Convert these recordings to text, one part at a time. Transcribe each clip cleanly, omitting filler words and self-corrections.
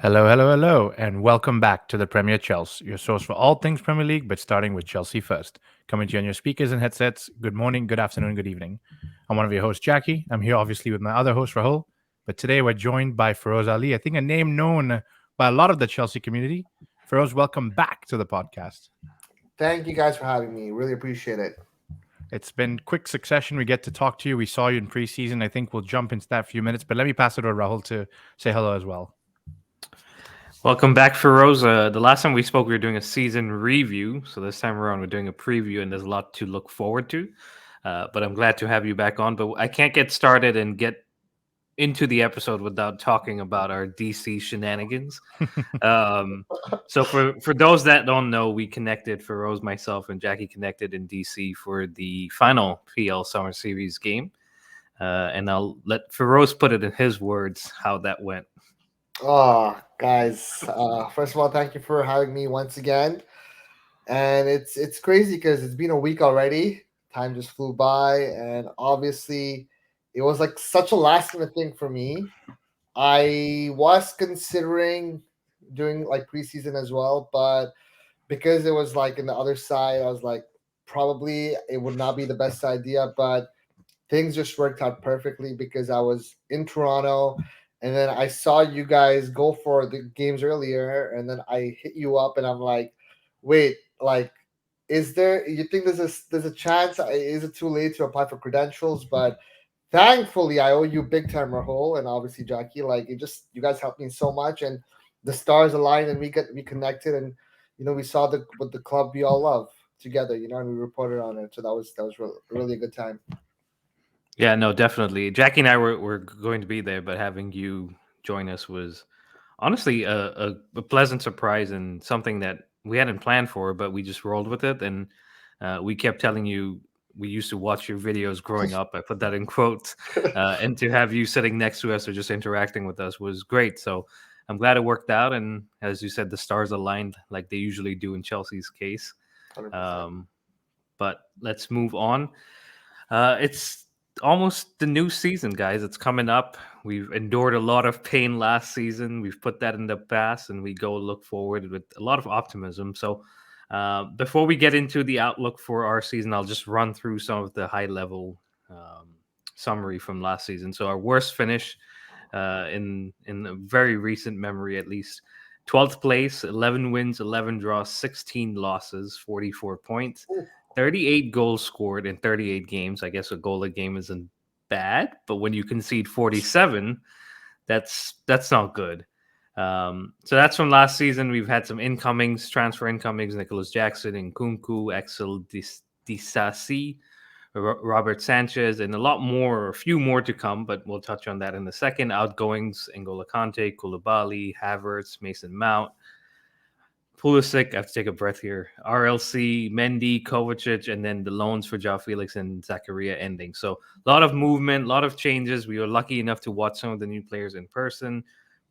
Hello, hello, hello, and welcome back to the Premier Chelsea, your source for all things Premier League, but starting with Chelsea first. Coming to you on your speakers and headsets. Good morning, good afternoon, good evening. I'm one of your hosts, Jackie. I'm here obviously with my other host, Rahul, but today we're joined by Feroze Ali, I think a name known by a lot of the Chelsea community. Feroze, welcome back to the podcast. Thank you guys for having me. Really appreciate it. It's been quick succession. We get to talk to you. We saw you in preseason. I think we'll jump into that few minutes, but let me pass it to Rahul to say hello as well. Welcome back, Feroze. The last time we spoke, we were doing a season review. So this time around, we're doing a preview, and there's a lot to look forward to. But I'm glad to have you back on. But I can't get started and get into the episode without talking about our DC shenanigans. So for those that don't know, we connected, Feroze, myself, and Jackie connected in DC for the final PL Summer Series game. And I'll let Feroze put it in his words how that went. Oh, guys. First of all, thank you for having me once again. And it's crazy because it's been a week already. Time just flew by, and obviously, it was like such a last minute thing for me. I was considering doing like preseason as well, but because it was like in the other side, I was like, probably it would not be the best idea. But things just worked out perfectly because I was in Toronto, and then I saw you guys go for the games earlier, and then I hit you up, and I'm like, wait, like, is there? You think there's a chance? Is it too late to apply for credentials? But thankfully, I owe you big time, Rahul, and obviously Jackie. Like, it just you guys helped me so much, and the stars aligned, and we connected, and we saw the what the club we all love together, and we reported on it. So that was really a good time. Yeah, no, definitely. Jackie and I were going to be there, but having you join us was honestly a pleasant surprise and something that we hadn't planned for, but we just rolled with it. And we kept telling you we used to watch your videos growing up. I put that in quotes. And to have you sitting next to us or just interacting with us was great. So I'm glad it worked out. And as you said, the stars aligned like they usually do in Chelsea's case. 100%. Um, but let's move on. It's almost the new season, guys. It's coming up. We've endured a lot of pain last season. We've put that in the past, and we go look forward with a lot of optimism. So, before we get into the outlook for our season, I'll just run through some of the high level summary from last season. So, our worst finish in a very recent memory, at least. 12th place, 11 wins, 11 draws, 16 losses, 44 points. 38 goals scored in 38 games. I guess a goal a game isn't bad, but when you concede 47, that's not good. So that's from last season. We've had some incomings, transfer incomings: Nicholas Jackson and Kunku, Axel Disasi, Robert Sanchez, and a lot more, a few more to come. But we'll touch on that in a second. Outgoings: N'Golo Kante, Koulibaly, Havertz, Mason Mount. Pulisic, I have to take a breath here. RLC, Mendy, Kovacic, and then the loans for João Felix and Zakaria ending. So a lot of movement, a lot of changes. We were lucky enough to watch some of the new players in person.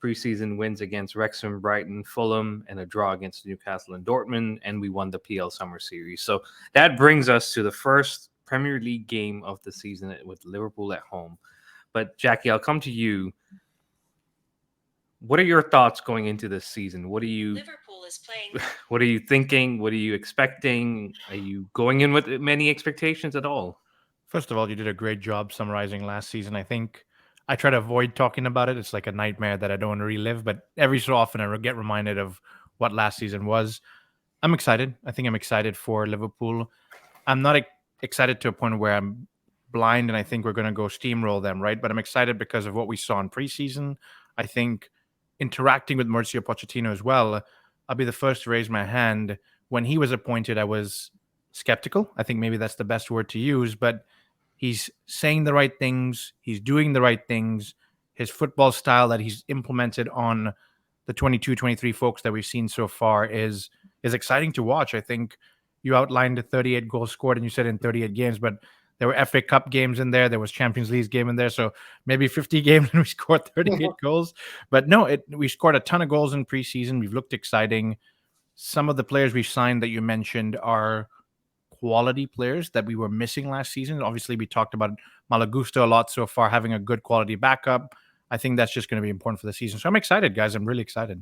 Preseason wins against Wrexham, Brighton, Fulham, and a draw against Newcastle and Dortmund, and we won the PL Summer Series. So that brings us to the first Premier League game of the season with Liverpool at home. But Jackie, I'll come to you. What are your thoughts going into this season? What are you Liverpool is playing. What are you thinking? What are you expecting? Are you going in with many expectations at all? First of all, you did a great job summarizing last season. I think I try to avoid talking about it. It's like a nightmare that I don't want to relive, but every so often I get reminded of what last season was. I'm excited. I think I'm excited for Liverpool. I'm not excited to a point where I'm blind and I think we're going to go steamroll them, right? But I'm excited because of what we saw in preseason. I think interacting with Mauricio Pochettino as well, I'll be the first to raise my hand. When he was appointed, I was skeptical. I think maybe that's the best word to use, but he's saying the right things. He's doing the right things. His football style that he's implemented on the 22-23 folks that we've seen so far is exciting to watch. I think you outlined the 38 goals scored and you said in 38 games, but there were FA Cup games in there. There was Champions League game in there. So maybe 50 games and we scored 38 goals. But no, we scored a ton of goals in preseason. We've looked exciting. Some of the players we've signed that you mentioned are quality players that we were missing last season. Obviously, we talked about Malagusto a lot so far, having a good quality backup. I think that's just going to be important for the season. So I'm excited, guys. I'm really excited.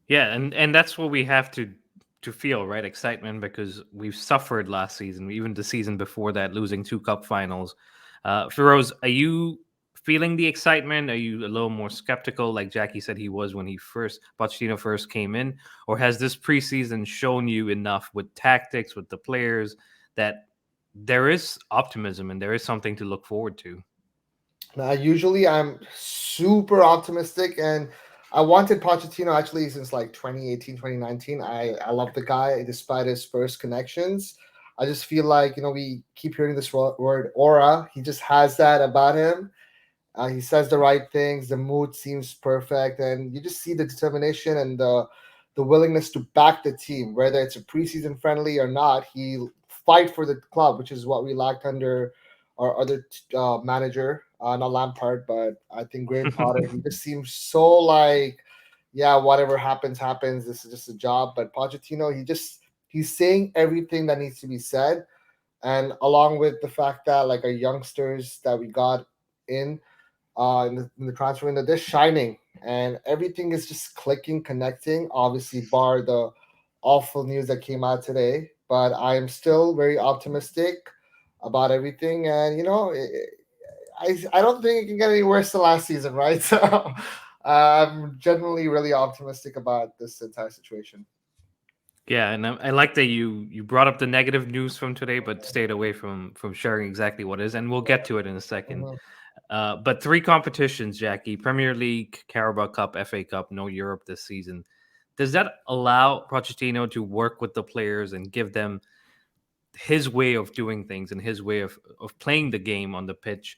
Yeah, and that's what we have to feel, right? Excitement, because we've suffered last season, even the season before that, losing 2 cup finals. Feroze, are you feeling the excitement? Are you a little more skeptical, like Jackie said he was when Pochettino first came in, or has this preseason shown you enough with tactics, with the players, that there is optimism and there is something to look forward to? Now, usually I'm super optimistic, and I wanted Pochettino actually since like 2018, 2019. I love the guy despite his first connections. I just feel like, we keep hearing this word aura. He just has that about him. He says the right things. The mood seems perfect, and you just see the determination and the willingness to back the team, whether it's a preseason friendly or not. He fight for the club, which is what we lacked under our other manager, not Lampard, but I think Graham Potter. He just seems so like, yeah, whatever happens, happens. This is just a job. But Pochettino, he's saying everything that needs to be said, and along with the fact that like our youngsters that we got in the transfer window, they're shining, and everything is just clicking, connecting. Obviously, bar the awful news that came out today, but I am still very optimistic about everything. And I don't think it can get any worse than last season, right? So I'm generally really optimistic about this entire situation. Yeah, and I like that you brought up the negative news from today, but stayed away from sharing exactly what is, and we'll get to it in a second. Mhm. But 3 competitions, Jackie: Premier League, Carabao Cup, FA Cup, no Europe this season. Does that allow Pochettino to work with the players and give them his way of doing things and his way of playing the game on the pitch?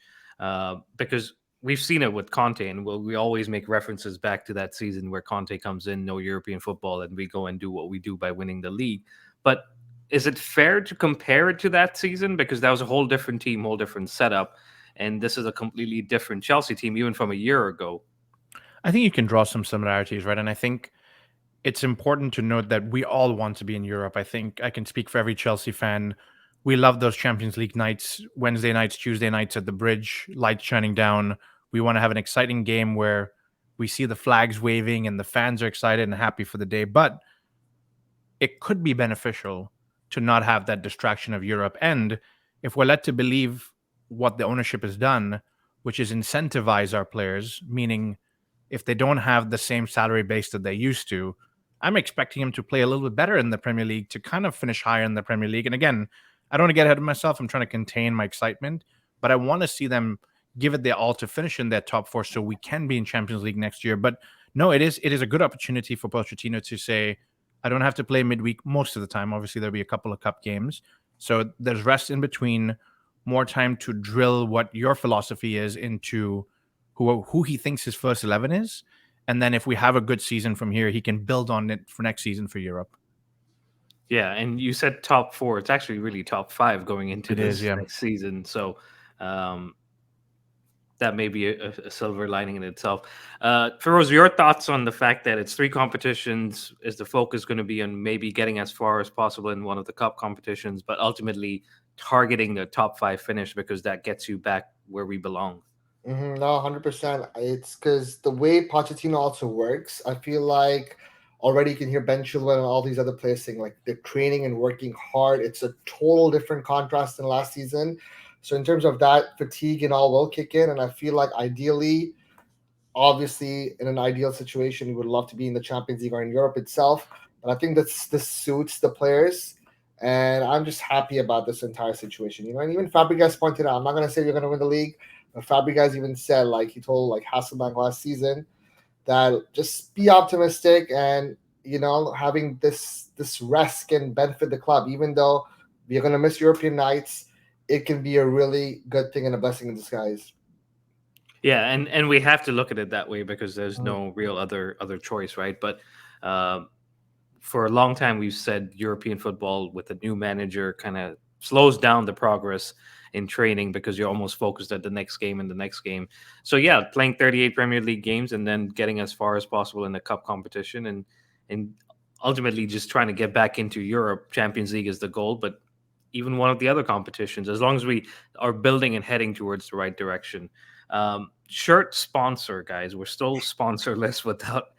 Because we've seen it with Conte, and we always make references back to that season where Conte comes in, no European football, and we go and do what we do by winning the league. But is it fair to compare it to that season? Because that was a whole different team, whole different setup, and this is a completely different Chelsea team, even from a year ago. I think you can draw some similarities, right? And I think it's important to note that we all want to be in Europe. I think I can speak for every Chelsea fan. We love those Champions League nights, Wednesday nights, Tuesday nights at the bridge, lights shining down. We want to have an exciting game where we see the flags waving and the fans are excited and happy for the day. But it could be beneficial to not have that distraction of Europe. And if we're led to believe what the ownership has done, which is incentivize our players, meaning if they don't have the same salary base that they used to, I'm expecting him to play a little bit better in the Premier League to kind of finish higher in the Premier League. And again, I don't want to get ahead of myself. I'm trying to contain my excitement, but I want to see them give it their all to finish in their top 4 so we can be in Champions League next year. But no, it is a good opportunity for Pochettino to say, I don't have to play midweek most of the time. Obviously, there'll be a couple of cup games. So there's rest in between, more time to drill what your philosophy is into who he thinks his first 11 is. And then if we have a good season from here, he can build on it for next season for Europe. Yeah, and you said top 4. It's actually really top 5 going into this next season. So that may be a silver lining in itself. Feroze, your thoughts on the fact that it's 3 competitions? Is the focus going to be on maybe getting as far as possible in one of the cup competitions, but ultimately targeting the top 5 finish because that gets you back where we belong? No, 100%. It's because the way Pochettino also works, I feel like already you can hear Ben Chilwell and all these other players saying like they're training and working hard. It's a total different contrast than last season. So in terms of that, fatigue and all will kick in. And I feel like ideally, obviously, in an ideal situation, we would love to be in the Champions League or in Europe itself. But I think this suits the players. And I'm just happy about this entire situation. And even Fabregas pointed out, I'm not going to say we're going to win the league, but Fabregas even said, like he told like Hasselbank last season, that just be optimistic, and having this rest can benefit the club. Even though we're going to miss European nights, it can be a really good thing and a blessing in disguise. Yeah, and we have to look at it that way because there's no real other choice, right? But for a long time, we've said European football with a new manager kind of slows down the progress in training because you're almost focused at the next game and the next game. So yeah, playing 38 Premier League games and then getting as far as possible in the cup competition and ultimately just trying to get back into Europe. Champions League is the goal, but even one of the other competitions, as long as we are building and heading towards the right direction. shirt sponsor, guys. We're still sponsorless without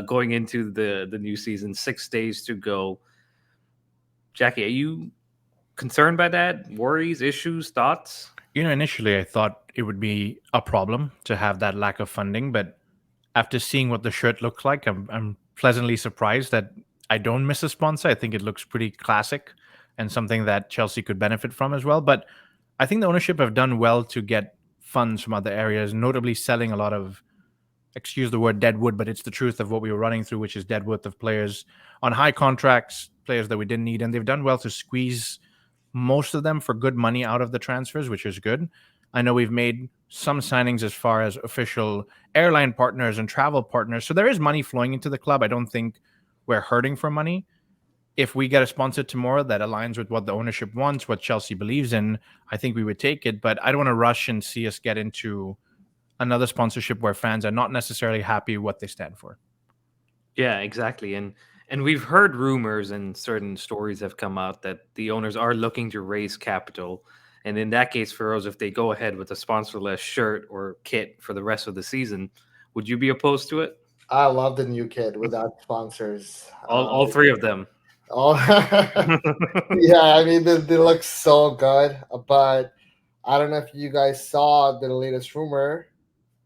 going into the new season. 6 days to go. Jackie, are you concerned by that? Worries, issues, thoughts? Initially I thought it would be a problem to have that lack of funding, but after seeing what the shirt looks like, I'm pleasantly surprised that I don't miss a sponsor. I think it looks pretty classic and something that Chelsea could benefit from as well. But I think the ownership have done well to get funds from other areas, notably selling a lot of, excuse the word, dead wood, but it's the truth of what we were running through, which is dead wood of players on high contracts, players that we didn't need. And they've done well to squeeze most of them for good money out of the transfers, which is good. I know we've made some signings as far as official airline partners and travel partners. So there is money flowing into the club. I don't think we're hurting for money. If we get a sponsor tomorrow that aligns with what the ownership wants, what Chelsea believes in, I think we would take it. But I don't want to rush and see us get into another sponsorship where fans are not necessarily happy what they stand for. Yeah, exactly. And we've heard rumors and certain stories have come out that the owners are looking to raise capital. And in that case, Feroze, if they go ahead with a sponsorless shirt or kit for the rest of the season, would you be opposed to it? I love the new kid without sponsors. All three of them. Oh, yeah. I mean, they look so good, but I don't know if you guys saw the latest rumor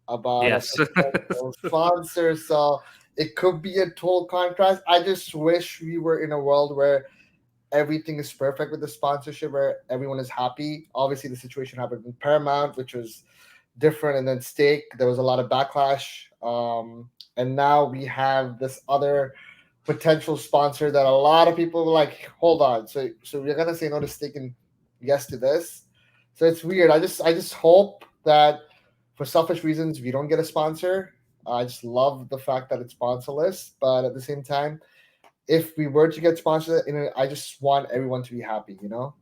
about a Yes. potential sponsor. So it could be a total contrast. I just wish we were in a world where everything is perfect with the sponsorship, where everyone is happy. Obviously, the situation happened in Paramount, which was different, and then Stake. There was a lot of backlash, and now we have this other potential sponsor that a lot of people were like, "Hold on, so we're gonna say no to Stake and yes to this." So it's weird. I just hope that for selfish reasons we don't get a sponsor. I just love the fact that it's sponsorless, but at the same time, if we were to get sponsored, I just want everyone to be happy, you know?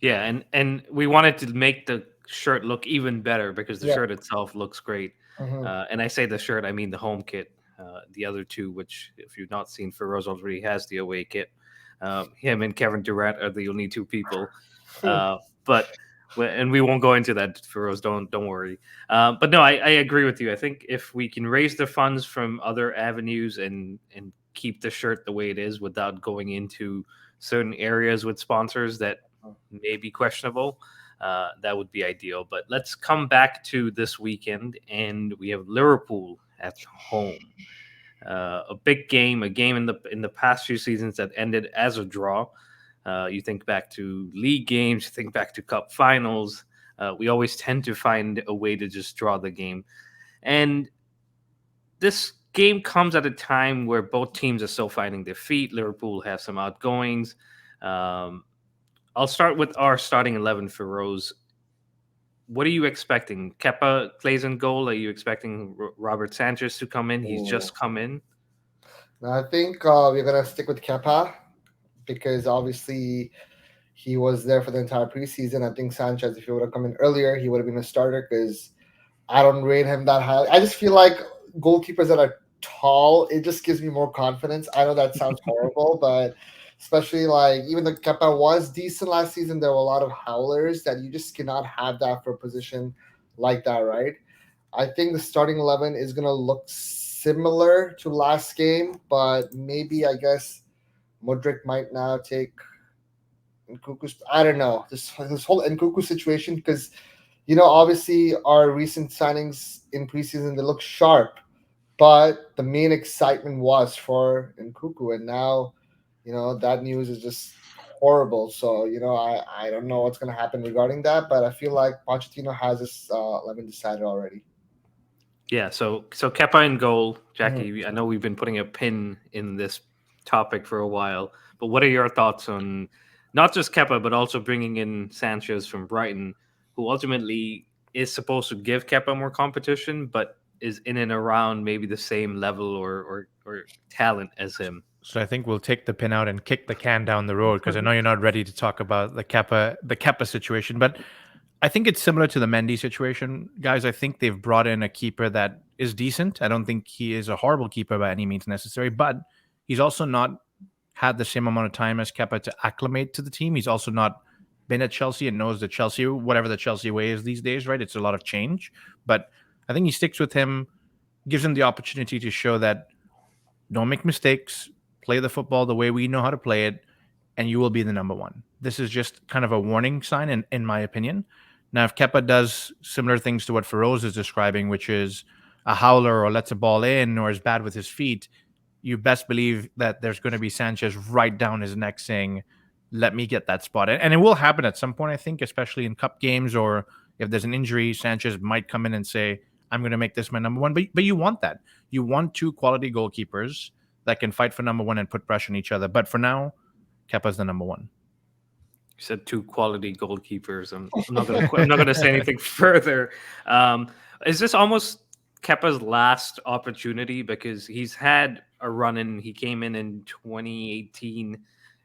Yeah, and we wanted to make the shirt look even better because the Yeah. shirt itself looks great. Mhm. And I say the shirt, I mean the home kit. The other two, which if you've not seen, Feroz already has the away kit. Him and Kevin Durant are the only two people. But and we won't go into that, Feroz. Don't worry. But no, I agree with you. I think if we can raise the funds from other avenues and keep the shirt the way it is without going into certain areas with sponsors that may be questionable, that would be ideal. But let's come back to this weekend, and we have Liverpool at home. A big game, a game in the past few seasons that ended as a draw. You think back to league games, you think back to cup finals. We always tend to find a way to just draw the game, and this game comes at a time where both teams are still finding their feet. Liverpool have some outgoings. I'll start with our starting 11 for Rose. What are you expecting? Kepa plays in goal. Are you expecting Robert Sanchez to come in? He's just come in. Now, I think we're gonna stick with Kepa because obviously he was there for the entire preseason. I think Sanchez, if he would have come in earlier, he would have been a starter because I don't rate him that highly. I just feel like goalkeepers that are tall, it just gives me more confidence. I know that sounds horrible, but especially like even though Kepa was decent last season, there were a lot of howlers that you just cannot have that for a position like that, right? I think the starting 11 is going to look similar to last game, but maybe I guess Modric might now take Nkuku's. I don't know this whole Nkuku situation because obviously our recent signings in preseason they look sharp, but the main excitement was for Nkuku, and now that news is just horrible. So I don't know what's going to happen regarding that, but I feel like Pochettino has his 11 decided already. Yeah, so Kepa in goal, Jackie. I know we've been putting a pin in this topic for a while, but what are your thoughts on not just Kepa, but also bringing in Sanchez from Brighton, who ultimately is supposed to give Kepa more competition, but is in and around maybe the same level or talent as him? So I think we'll take the pin out and kick the can down the road because I know you're not ready to talk about the Kepa situation, but I think it's similar to the Mendy situation, guys. I think they've brought in a keeper that is decent. I don't think he is a horrible keeper by any means necessary, but he's also not had the same amount of time as Kepa to acclimate to the team. He's also not been at Chelsea and knows the Chelsea, whatever the Chelsea way is these days, right? It's a lot of change. But I think he sticks with him, gives him the opportunity to show that don't make mistakes, play the football the way we know how to play it, and you will be the number one. This is just kind of a warning sign, in my opinion. Now, if Kepa does similar things to what Feroze is describing, which is a howler or lets a ball in or is bad with his feet, you best believe that there's going to be Sanchez right down his neck saying, let me get that spot. And it will happen at some point, I think, especially in cup games, or if there's an injury, Sanchez might come in and say, I'm going to make this my number one. But you want that. You want two quality goalkeepers that can fight for number one and put pressure on each other. But for now, Kepa's the number one. You said two quality goalkeepers. I'm not gonna say anything further. Is this almost Kepa's last opportunity, because he's had a run in? He came in 2018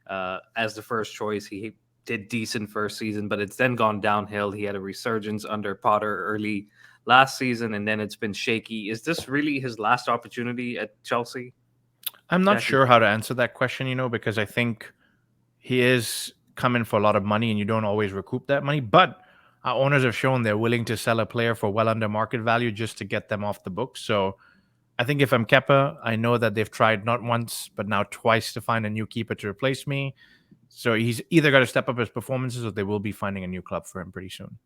as the first choice. He did decent first season, but it's then gone downhill. He had a resurgence under Potter early last season, and then it's been shaky. Is this really his last opportunity at Chelsea? I'm not sure how to answer that question, because I think he is coming for a lot of money and you don't always recoup that money. But our owners have shown they're willing to sell a player for well under market value just to get them off the books. So I think if I'm Kepa, I know that they've tried not once, but now twice to find a new keeper to replace me. So he's either got to step up his performances or they will be finding a new club for him pretty soon.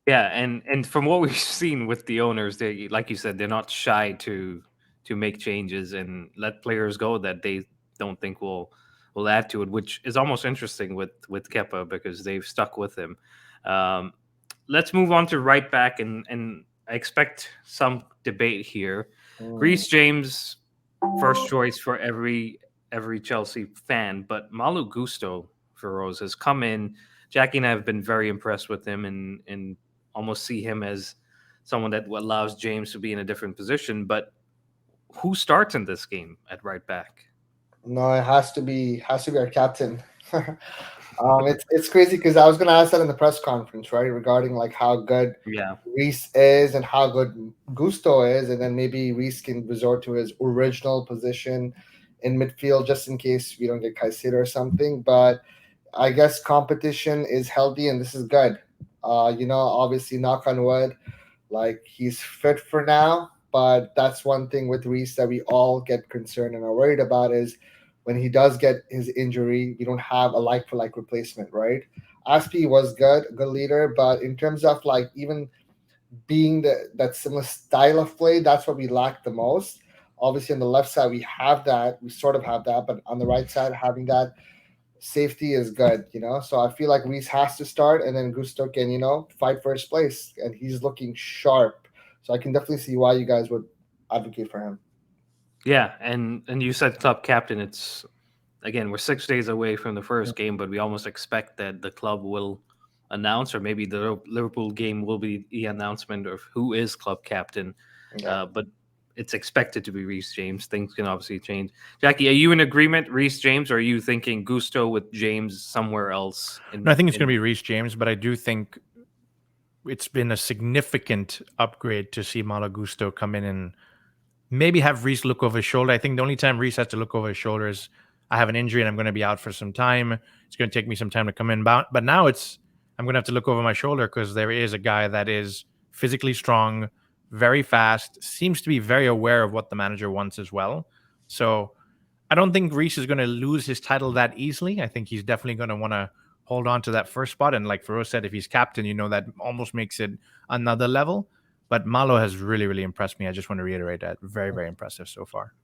Yeah, and from what we've seen with the owners, they, like you said, they're not shy to make changes and let players go that they don't think will add to it, which is almost interesting with Kepa, because they've stuck with him. Let's move on to right back, and I expect some debate here. 𝐥𝐤𝐤𝐤, first choice for every Chelsea fan, but Malo Gusto, Feroze, has come in. Jackie and I have been very impressed with him, and almost see him as someone that allows James to be in a different position. But who starts in this game at right back? No, it has to be our captain. It's crazy because I was gonna ask that in the press conference, right, regarding like how good Reece is and how good Gusto is, and then maybe Reece can resort to his original position in midfield just in case we don't get 𝐾𝐨𝐧'𝐭 or something. But I guess competition is healthy and this is good. Obviously, knock on wood, like he's fit for now. But that's one thing with Reece that we all get concerned and are worried about is when he does get his injury, we don't have a like-for-like replacement, right? Aspi was good leader, but in terms of like even being that similar style of play, that's what we lack the most. Obviously, on the left side, we sort of have that, but on the right side, having that safety is good, So I feel like Reece has to start, and then Gusto can, fight first place, and he's looking sharp. So I can definitely see why you guys would advocate for him. Yeah, and you said club captain. It's, again, we're 6 days away from the first game, but we almost expect that the club will announce, or maybe the Liverpool game will be the announcement of who is club captain. Yeah. But it's expected to be 𝐥𝐤𝐤𝐤. Things can obviously change. Jackie, are you in agreement, 𝐥𝐤𝐤𝐤, or are you thinking Gusto with James somewhere else? No, I think it's going to be 𝐥𝐤𝐤𝐤, but I do think it's been a significant upgrade to see Malo Gusto come in and maybe have Reece look over his shoulder. I think the only time Reece has to look over his shoulder is I have an injury and I'm going to be out for some time. It's going to take me some time to come in. But now I'm going to have to look over my shoulder because there is a guy that is physically strong, very fast, seems to be very aware of what the manager wants as well. So I don't think Reece is going to lose his title that easily. I think he's definitely going to want to hold on to that first spot. And like Feroze said, if he's captain, that almost makes it another level. But Malo has really, really impressed me. I just want to reiterate that. Very, very impressive so far.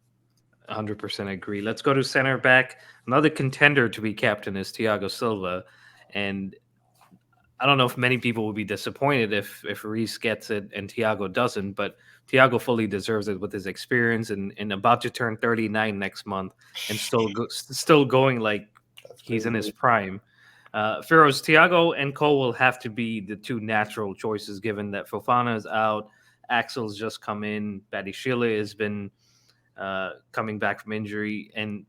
100% agree. Let's go to center back. Another contender to be captain is Thiago Silva. And I don't know if many people will be disappointed if Reece gets it and Thiago doesn't, but Thiago fully deserves it with his experience and about to turn 39 next month and still going like he's in his prime. Feroze, Thiago and Cole will have to be the two natural choices given that Fofana is out, Axel's just come in, Badiashile has been coming back from injury, and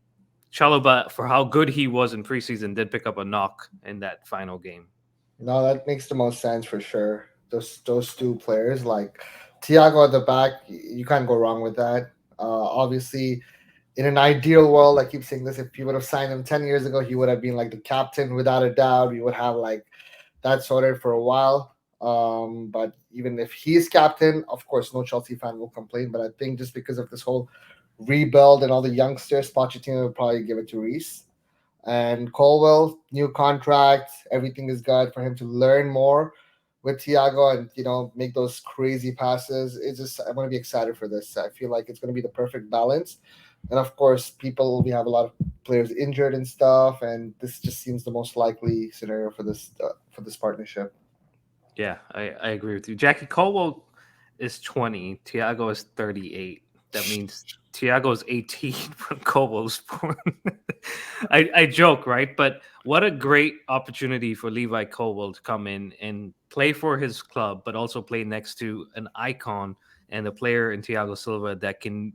Chalobah, for how good he was in preseason, did pick up a knock in that final game. No, that makes the most sense for sure. Those two players, like Thiago at the back, you can't go wrong with that. Obviously, in an ideal world, I keep saying this, if you would have signed him 10 years ago, he would have been like the captain without a doubt. We would have like that sorted for a while. But even if he is captain, of course, no Chelsea fan will complain. But I think just because of this whole rebuild and all the youngsters, Pochettino will probably give it to Reece. And Colwell, new contract, everything is good for him to learn more with Thiago and make those crazy passes. It's just I'm gonna be excited for this. I feel like it's gonna be the perfect balance. And of course, we have a lot of players injured and stuff, and this just seems the most likely scenario for this partnership. Yeah, I agree with you. Jackie Colwell is 20. Thiago is 38. That means Thiago is 18 when Colwell's born. I joke, right? But what a great opportunity for Levi Colwell to come in and play for his club, but also play next to an icon and a player in Thiago Silva that can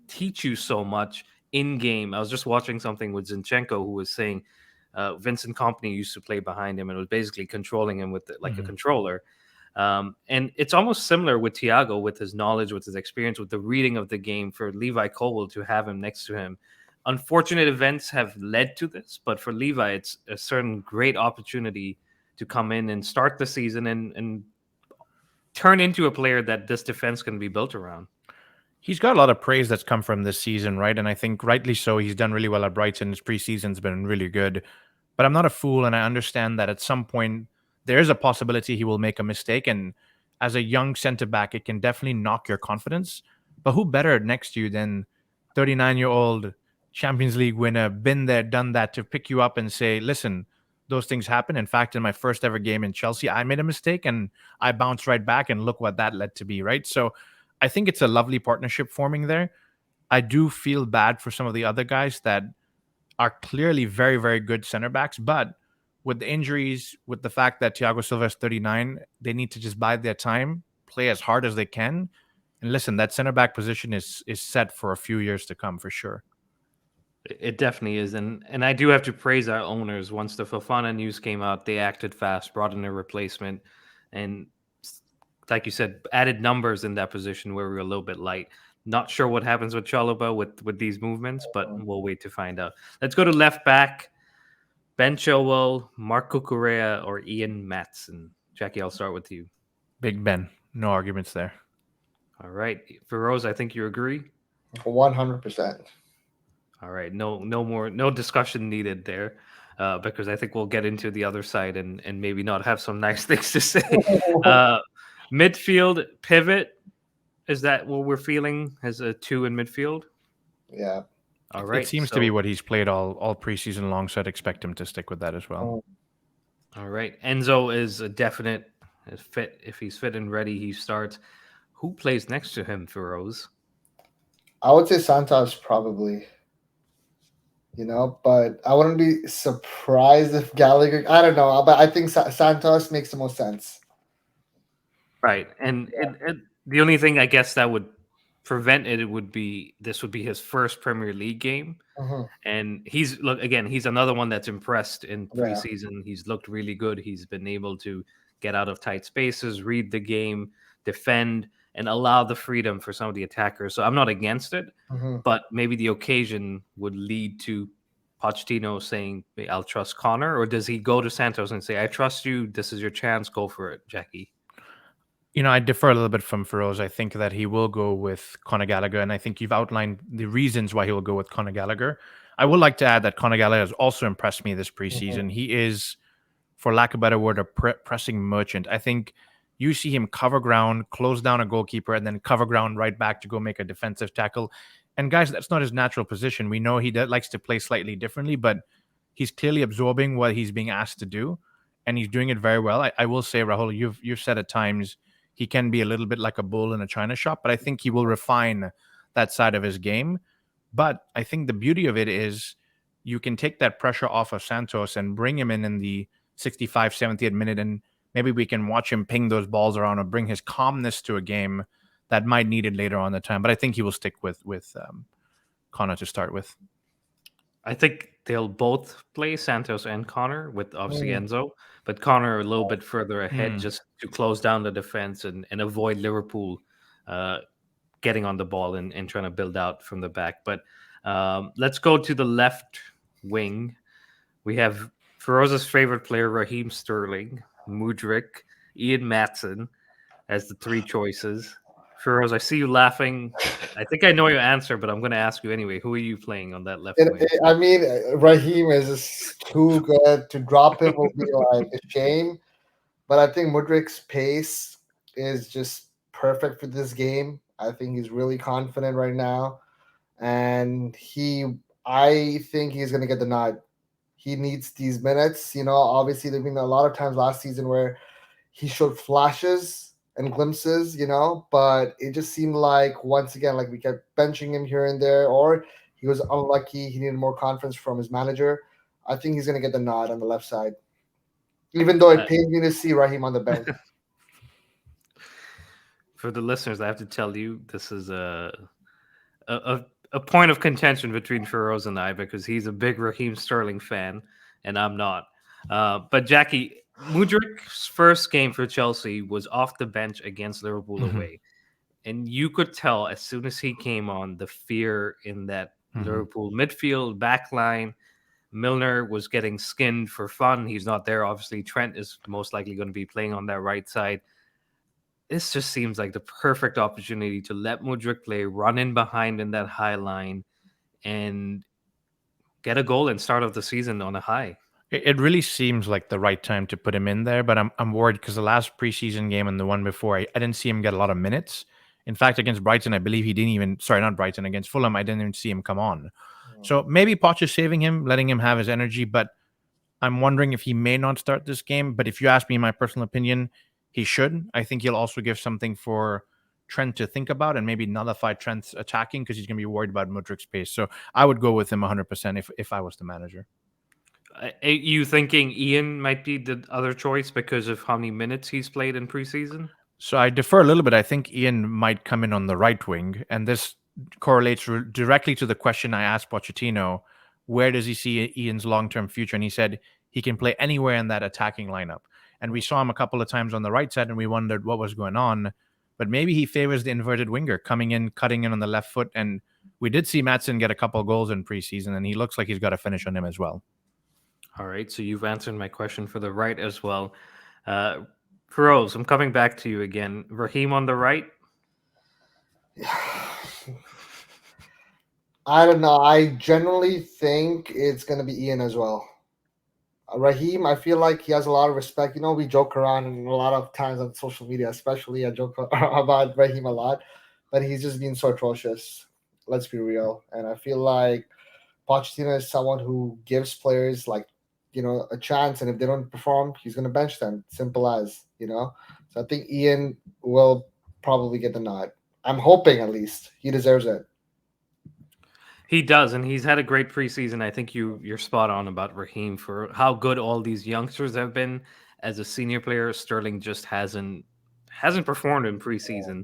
teach you so much in game. I was just watching something with 𝐤𝐤𝐤𝐿, who was saying Vincent Company used to play behind him and was basically controlling him with like a controller. And it's almost similar with Thiago, with his knowledge, with his experience, with the reading of the game, for Levi Colwell to have him next to him. Unfortunate events have led to this, but for Levi, it's a certain great opportunity to come in and start the season and turn into a player that this defense can be built around. He's got a lot of praise that's come from this season, right? And I think rightly so. He's done really well at Brighton. His preseason's been really good. But I'm not a fool, and I understand that at some point there is a possibility he will make a mistake. And as a young centre back, it can definitely knock your confidence. But who better next to you than 39-year-old Champions League winner, been there, done that, to pick you up and say, listen, those things happen. In fact, in my first ever game in Chelsea, I made a mistake and I bounced right back, and look what that led to be, right? So I think it's a lovely partnership forming there. I do feel bad for some of the other guys that are clearly very, very good center backs, but with the injuries, with the fact that Thiago Silva is 39, they need to just bide their time, play as hard as they can. And listen, that center back position is set for a few years to come for sure. It definitely is, and I do have to praise our owners. Once the Fofana news came out, they acted fast, brought in a replacement, and like you said, added numbers in that position where we were a little bit light. Not sure what happens with Chalobah with these movements, but we'll wait to find out. Let's go to left back. Ben Chilwell, Mark Cucurella, or Ian Maatsen. Jackie, I'll start with you. Big Ben. No arguments there. All right. Feroze, I think you agree. 100%. All right. No discussion needed there. Because I think we'll get into the other side and maybe not have some nice things to say. Midfield pivot. Is that what we're feeling as a 2 in midfield? Yeah. All right. It seems to be what he's played all preseason long, so I'd expect him to stick with that as well. All right. Enzo is a definite fit. If he's fit and ready, he starts. Who plays next to him, Feroze? I would say Santos probably. But I wouldn't be surprised if Gallagher. I don't know, but I think Santos makes the most sense. Right, and the only thing I guess that would prevent it would be this would be his first Premier League game, and he's another one that's impressed in preseason. Yeah. He's looked really good. He's been able to get out of tight spaces, read the game, defend, and allow the freedom for some of the attackers. So I'm not against it, but maybe the occasion would lead to Pochettino saying, I'll trust Connor, or does he go to Santos and say, I trust you, this is your chance, go for it, Jackie? I differ a little bit from Feroze. I think that he will go with Conor Gallagher, and I think you've outlined the reasons why he will go with Conor Gallagher. I would like to add that Conor Gallagher has also impressed me this preseason. He is, for lack of a better word, a pressing merchant. I think you see him cover ground, close down a goalkeeper, and then cover ground right back to go make a defensive tackle. And guys, that's not his natural position. We know he likes to play slightly differently, but he's clearly absorbing what he's being asked to do, and he's doing it very well. I will say, Rahul, you've said at times he can be a little bit like a bull in a china shop, but I think he will refine that side of his game. But I think the beauty of it is you can take that pressure off of Santos and bring him in the 65, 70th minute, and maybe we can watch him ping those balls around or bring his calmness to a game that might need it later on in the time. But I think he will stick with Connor to start with. I think they'll both play, Santos and Connor, with obviously Enzo, but Connor a little bit further ahead just to close down the defense and avoid Liverpool getting on the ball and trying to build out from the back. But Let's go to the left wing. We have Feroze's favorite player, Raheem Sterling, Mudryk, Ian Maatsen as the three choices. Feroze, I see you laughing. I think I know your answer, but I'm going to ask you anyway. Who are you playing on that left wing? I mean, Raheem is just too good. To drop him will be like a shame. But I think Mudryk's pace is just perfect for this game. I think he's really confident right now, and I think he's gonna get the nod. He needs these minutes. Obviously there've been a lot of times last season where he showed flashes and glimpses, but it just seemed like once again, like we kept benching him here and there, or he was unlucky. He needed more confidence from his manager. I think he's gonna get the nod on the left side, even though it pains me to see Raheem on the bench. For the listeners, I have to tell you, this is a point of contention between Feroze and I because he's a big Raheem Sterling fan and I'm not. But Jackie, Mudryk's first game for Chelsea was off the bench against Liverpool away. And you could tell as soon as he came on the fear in that Liverpool midfield backline. Milner was getting skinned for fun. He's not there. Obviously, Trent is most likely going to be playing on that right side. This just seems like the perfect opportunity to let Mudryk play, run in behind in that high line, and get a goal and start off the season on a high. It really seems like the right time to put him in there, but I'm worried because the last preseason game and the one before, I didn't see him get a lot of minutes. In fact, against Brighton, I believe he didn't even, sorry, not Brighton, against Fulham, I didn't even see him come on. So maybe Poch is saving him, letting him have his energy, but I'm wondering if he may not start this game. But if you ask me my personal opinion, he should. I think he'll also give something for Trent to think about and maybe nullify Trent's attacking because he's going to be worried about Mudryk's pace. So I would go with him 100% if I was the manager. You thinking Ian might be the other choice because of how many minutes he's played in preseason? So I defer a little bit. I think Ian might come in on the right wing, and this correlates directly to the question I asked Pochettino, where does he see Ian's long-term future? And he said he can play anywhere in that attacking lineup. And we saw him a couple of times on the right side, and we wondered what was going on. But maybe he favors the inverted winger, coming in, cutting in on the left foot. And we did see Maatsen get a couple of goals in preseason, and he looks like he's got a finish on him as well. All right, so you've answered my question for the right as well. Feroze, I'm coming back to you again. Raheem on the right? I don't know. I generally think it's going to be Ian as well. Raheem, I feel like he has a lot of respect. We joke around and a lot of times on social media, especially I joke about Raheem a lot, but he's just been so atrocious. Let's be real. And I feel like Pochettino is someone who gives players a chance, and if they don't perform, he's going to bench them. Simple as. So I think Ian will probably get the nod. I'm hoping at least he deserves it. He does, and he's had a great preseason. I think you're spot on about Raheem for how good all these youngsters have been. As a senior player, Sterling just hasn't performed in preseason,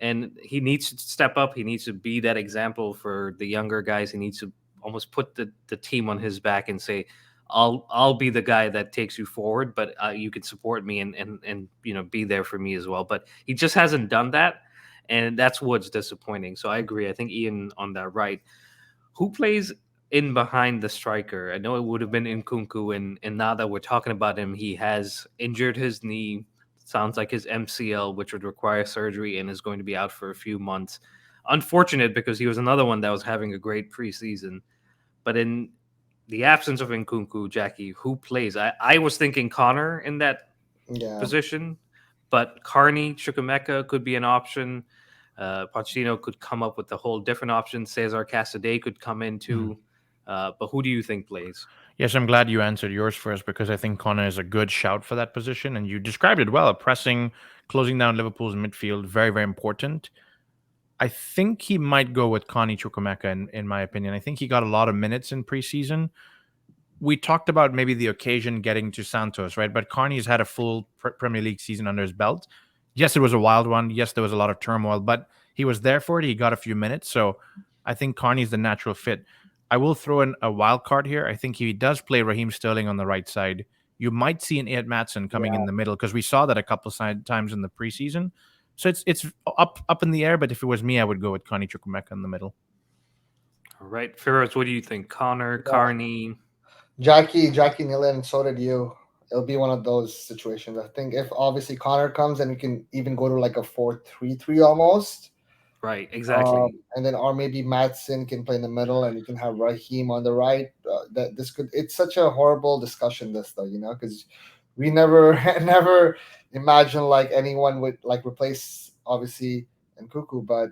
and he needs to step up. He needs to be that example for the younger guys. He needs to almost put the team on his back and say, I'll be the guy that takes you forward, but you can support me and be there for me as well. But he just hasn't done that, and that's what's disappointing. So I agree. I think Ian on that right. Who plays in behind the striker? I know it would have been Nkunku, and now that we're talking about him, he has injured his knee. Sounds like his MCL, which would require surgery and is going to be out for a few months. Unfortunate because he was another one that was having a great preseason. But in the absence of Nkunku, Jackie, who plays? I was thinking Connor in that position, but Carney, Chukwuemeka could be an option. Pochettino could come up with a whole different option. 𝐶𝐨𝐲 could come in too. But who do you think plays? Yes, I'm glad you answered yours first because I think Connor is a good shout for that position. And you described it well. Pressing, closing down Liverpool's midfield, very, very important. I think he might go with Carney Chukwuemeka, in my opinion. I think he got a lot of minutes in preseason. We talked about maybe the occasion getting to Santos, right? But Carney's had a full Premier League season under his belt. Yes, it was a wild one. Yes, there was a lot of turmoil, but he was there for it. He got a few minutes. So I think Carney's the natural fit. I will throw in a wild card here. I think he does play Raheem Sterling on the right side. You might see an Ian Maatsen coming in the middle because we saw that a couple of times in the preseason. So it's up in the air, but if it was me, I would go with Carney Chukwuemeka in the middle. All right, Feroze, what do you think? Connor, Yeah. Carney. Jackie Nillen, and so did you. It'll be one of those situations. I think if obviously Connor comes and we can even go to like a 4-3-3 almost. Right, exactly. And then or maybe Matson can play in the middle and you can have Raheem on the right. That this could it's such a horrible discussion this though, because we never never imagined like anyone would like replace obviously and Cuckoo, but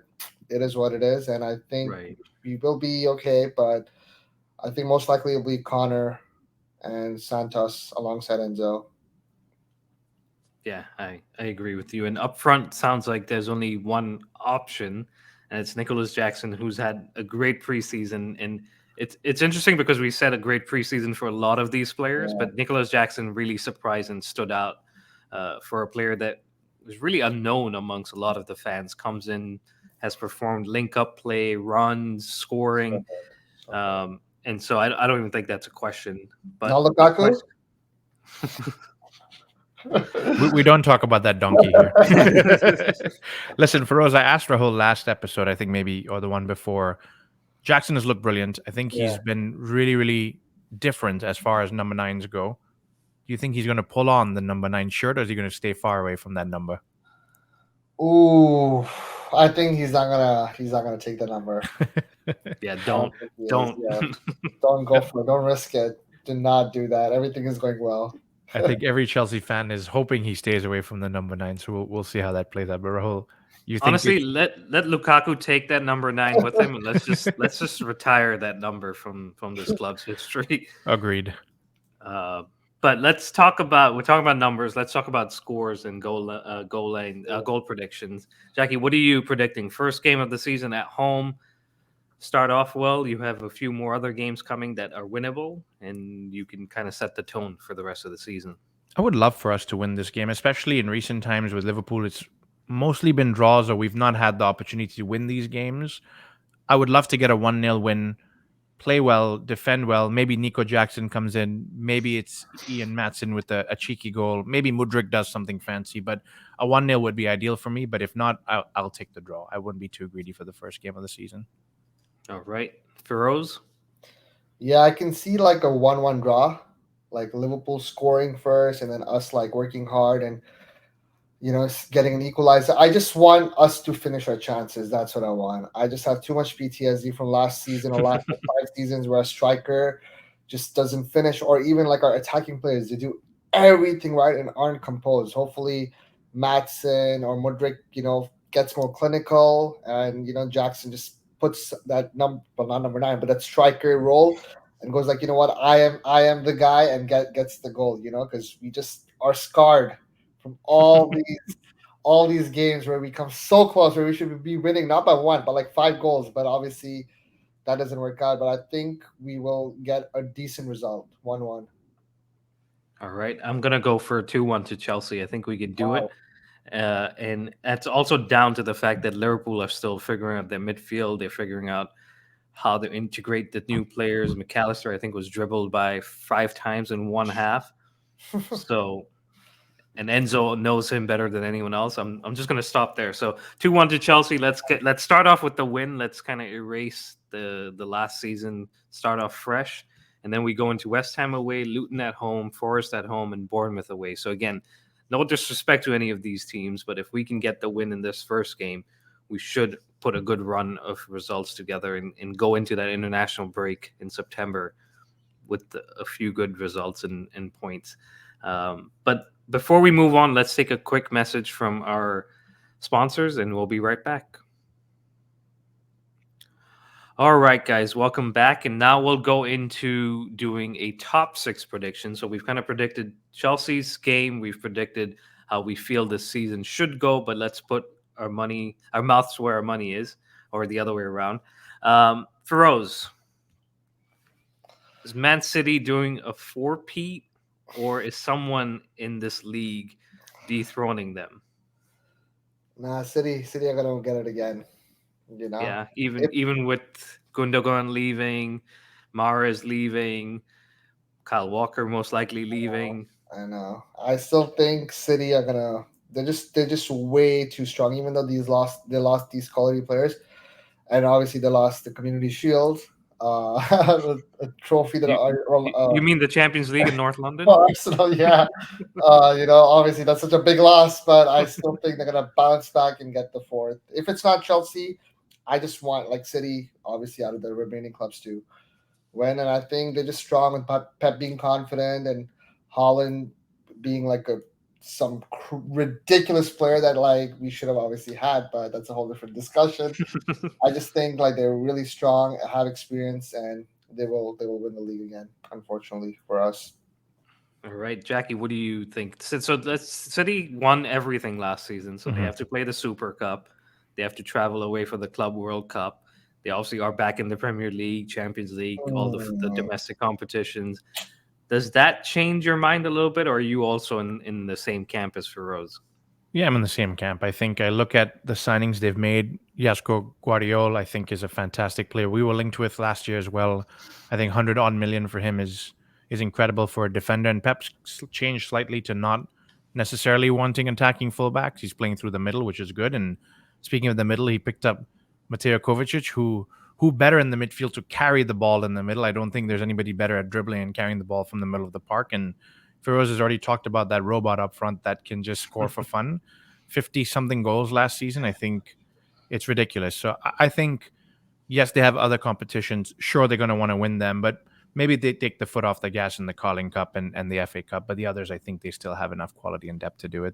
it is what it is, and I think Right. we will be okay, but I think most likely it'll be Connor and Santos alongside Enzo. Yeah, I agree with you. And up front, sounds like there's only one option, and it's Nicholas Jackson, who's had a great preseason. And it's interesting because we said a great preseason for a lot of these players, Yeah. but Nicholas Jackson really surprised and stood out for a player that was really unknown amongst a lot of the fans. Comes in, has performed link up play, runs, scoring, and so I don't even think that's a question. But Now the Lukaku? We don't talk about that donkey here. Listen, Feroze, I asked Rahul last episode, I think maybe, or the one before. Jackson has looked brilliant. I think he's been really, really different as far as number 9s go. Do you think he's going to pull on the number 9 shirt, or is he going to stay far away from that number? Ooh, I think he's not gonna take the number. Yeah, I don't think he is, don't. yeah. Don't go for it. Don't risk it. Do not do that. Everything is going well. I think every Chelsea fan is hoping he stays away from the number 9, so we'll see how that plays out. But Rahul, you think Honestly, let Lukaku take that number 9 with him, and let's just retire that number from this club's history. Agreed. But let's talk about we're talking about numbers. Let's talk about scores and goal predictions. Jackie, what are you predicting? First game of the season at home. Start off well. You have a few more other games coming that are winnable, and you can kind of set the tone for the rest of the season. I would love for us to win this game, especially in recent times with Liverpool. It's mostly been draws, or we've not had the opportunity to win these games. I would love to get a 1-0 win, play well, defend well. Maybe Nico Jackson comes in. Maybe it's Ian Matson with a cheeky goal. Maybe Mudryk does something fancy, but a 1-0 would be ideal for me. But if not, I'll take the draw. I wouldn't be too greedy for the first game of the season. All right. Feroze? Yeah, I can see like a 1-1 draw, like Liverpool scoring first and then us like working hard and getting an equalizer. I just want us to finish our chances. That's what I want. I just have too much PTSD from last season or last 5 seasons where a striker just doesn't finish, or even like our attacking players, they do everything right and aren't composed. Hopefully Matson or Mudryk, gets more clinical, and Jackson just puts that not number 9, but that striker role and goes like, you know what, I am the guy, and gets the goal, because we just are scarred from all these games where we come so close, where we should be winning not by 1 but like 5 goals, but obviously that doesn't work out. But I think we will get a decent result, 1-1. All right, I'm gonna go for 2-1 to Chelsea. I think we can do it, and that's also down to the fact that Liverpool are still figuring out their midfield. They're figuring out how to integrate the new players. McAllister, I think, was dribbled by 5 times in one half. So, and Enzo knows him better than anyone else. I'm just gonna stop there. So 2-1 to Chelsea. Let's start off with the win. Let's kind of erase the last season. Start off fresh. And then we go into West Ham away, Luton at home, Forest at home, and Bournemouth away. So again, no disrespect to any of these teams, but if we can get the win in this first game, we should put a good run of results together and go into that international break in September with a few good results and points. But before we move on, let's take a quick message from our sponsors, and we'll be right back. All right, guys, welcome back. And now we'll go into doing a top 6 prediction. So we've kind of predicted Chelsea's game. We've predicted how we feel this season should go, but let's put our mouths where our money is, or the other way around. Feroze, is Man City doing a 4-peat, or is someone in this league dethroning them? Nah, City are gonna get it again. Yeah, even with Gundogan leaving, Mahrez leaving, Kyle Walker most likely leaving. I know. I still think City are gonna. They're just way too strong. Even though they lost these quality players, and obviously they lost the Community Shield. a trophy that You, you mean the Champions League in North London? Arsenal, yeah. Obviously that's such a big loss, but I still think they're gonna bounce back and get the fourth. If it's not Chelsea, I just want like City, obviously out of the remaining clubs to win, and I think they're just strong with Pep being confident and Holland being like some ridiculous player that like we should have obviously had, but that's a whole different discussion. I just think like they're really strong, have experience, and they will win the league again. Unfortunately for us. All right, Jackie, what do you think? City won everything last season, so they Mhm. have to play the Super Cup. They have to travel away for the Club World Cup. They obviously are back in the Premier League, Champions League, all the Mm. domestic competitions. Does that change your mind a little bit, or are you also in the same camp as Feroze? Yeah, I'm in the same camp. I think I look at the signings they've made. Jasko Guardiola, I think, is a fantastic player. We were linked with last year as well. I think 100 odd million for him is incredible for a defender. And Pep's changed slightly to not necessarily wanting attacking fullbacks. He's playing through the middle, which is good. And speaking of the middle, he picked up Mateo Kovacic, who better in the midfield to carry the ball in the middle. I don't think there's anybody better at dribbling and carrying the ball from the middle of the park. And Feroz has already talked about that robot up front that can just score for fun. 50 something goals last season. I think it's ridiculous. So I think, yes, they have other competitions. Sure, they're going to want to win them, but maybe they take the foot off the gas in the Carling Cup and the FA Cup. But the others, I think they still have enough quality and depth to do it.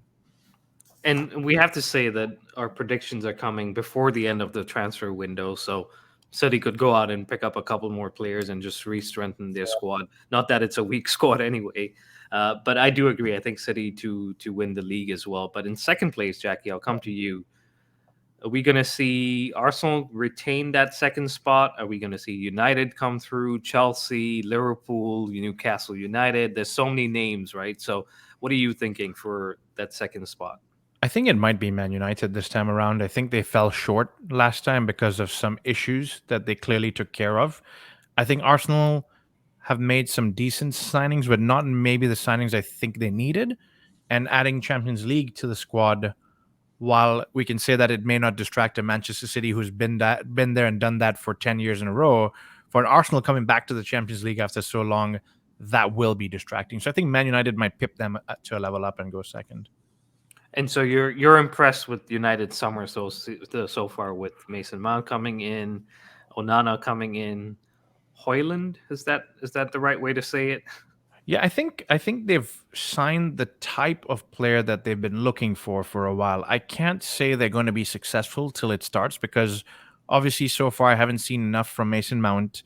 And we have to say that our predictions are coming before the end of the transfer window, so City could go out and pick up a couple more players and just re-strengthen their squad. Not that it's a weak squad anyway, but I do agree. I think City to win the league as well. But in second place, Jackie, I'll come to you. Are we going to see Arsenal retain that second spot? Are we going to see United come through? Chelsea, Liverpool, Newcastle United. There's so many names, right? So, what are you thinking for that second spot? I think it might be Man United this time around. I think they fell short last time because of some issues that they clearly took care of. I think Arsenal have made some decent signings, but not maybe the signings I think they needed. And adding Champions League to the squad, while we can say that it may not distract a Manchester City who's been there and done that for 10 years in a row, for an Arsenal coming back to the Champions League after so long, that will be distracting. So I think Man United might pip them to a level up and go second. And so you're impressed with United summer so far with Mason Mount coming in, Onana coming in, Hoyland, is that the right way to say it? Yeah, I think they've signed the type of player that they've been looking for a while. I can't say they're going to be successful till it starts because obviously so far I haven't seen enough from Mason Mount.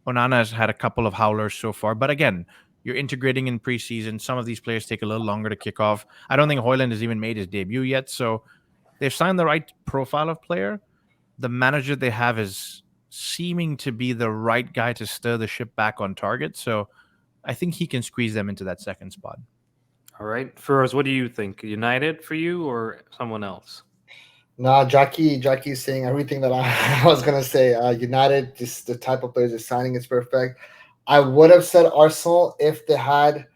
Onana has had a couple of howlers so far, but again, you're integrating in preseason. Some of these players take a little longer to kick off. I don't think Hoyland has even made his debut yet, so they've signed the right profile of player. The manager they have is seeming to be the right guy to stir the ship back on target. So I think he can squeeze them into that second spot. All right, Feroz, what do you think? United for you or someone else? Nah, Jackie's saying everything that I, I was gonna say. United, just the type of players they're signing is perfect. I would have said Arsenal if they had